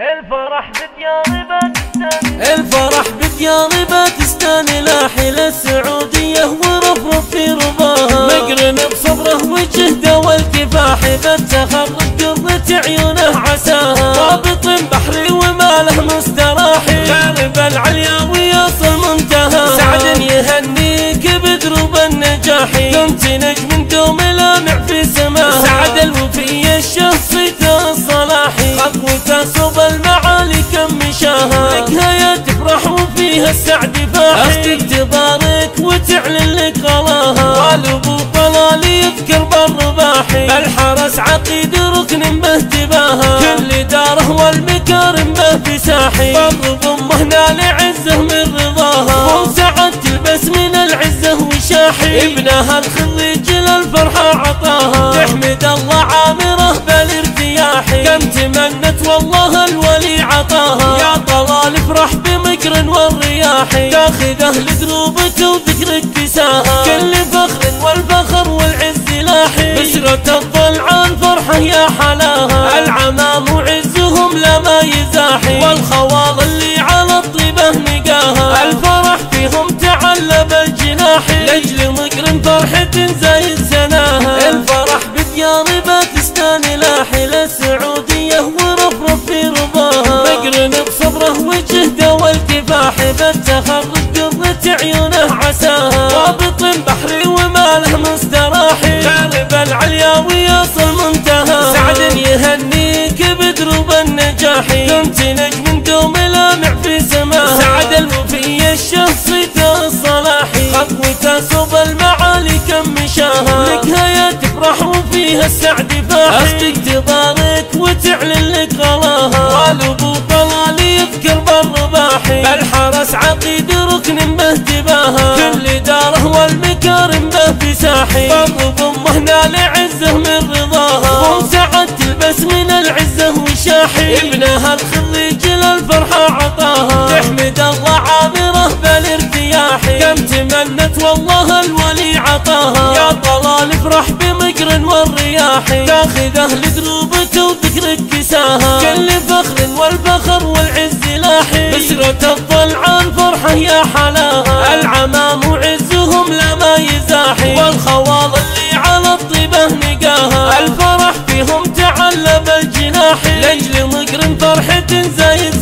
الفرح بديار باكستان، الفرح بديار باكستان لاحل السعودية ورفرف في رباها، مقرن بصبره وجهده والكفاح بالتخرج قرة عيونه عساها، ضابط بحري وماله مستراحي غالب العليا ويصل منتهى، سعد يهنيك بدروب النجاح كنت نجم دوم لامع في سماها، سعد الوفي الشخصية الصلاحي خطوته صوب المعالي كم مشاها، لك هيا تفرح وفيها السعد فاحي، اختك تبارك وتعلن لك غلاها، والابو طلال يذكر بالرباحي بالحرس عقيد ركن به تباها، كل داره والمكارم به بساحي، بالرب امه نال عزه من رضاها، وسعد تلبس من العزه وشاحي، ابنها الخريج للفرحه عطاها، تحمد الله عامره بالارتياح، كم تمنت والله الولي عطاها، يا طلال افرح بمقرن والرياح، تاخذه لدروبك وذكرك كساها، كل فخر والفخر والعز لاحي، بسرة الضلعان فرحه يا حلاها، العمام وعزهم لا ما يزاحي، والخوال اللي على الطيبه نقاها، الفرح فيهم تعلب الجناح، لاجل مقرن فرحة زايد سناها، الفرح بديار باكستان لاحي للسعودية ورفرف في رباها، مقرن بصبره وجهده والكفاح بالتخرج قرة عيونه عساها، ضابط بحري وماله مستراحي غالب العليا ويصل منتهى، سعد يهنيك بدروب النجاح كنت نجم دوم لامع في سماها، سعد الوفي الشخصية الصلاحي خطوته صوب المعالي كم مشاها، لك هيا تفرح وفيها السعد فاحي، اختك تبارك وتعلن لك غلاها، والابو طلال يذكر بالرباحي بالحرس عقيد ركن به تباها، كل داره والمكارم به بساحي، بالرب امه نال عزه من رضاها، وسعد تلبس من العزه وشاحي، ابنها الخريج للفرحه عطاها، تحمد الله عامره بالارتياح، كم تمنت والله الولي عطاها، يا طلال افرح بمقرن والرياح، تاخذه لدروبك وذكرك كساها، كل فخر والفخر والعز لاحي، بسرة الضلعان فرحه يا حلاها، العمام وعزهم لا ما يزاحي، والخوال اللي على الطيبه نقاها، الفرح فيهم تعلب الجناح، لاجل مقرن فرحة زايد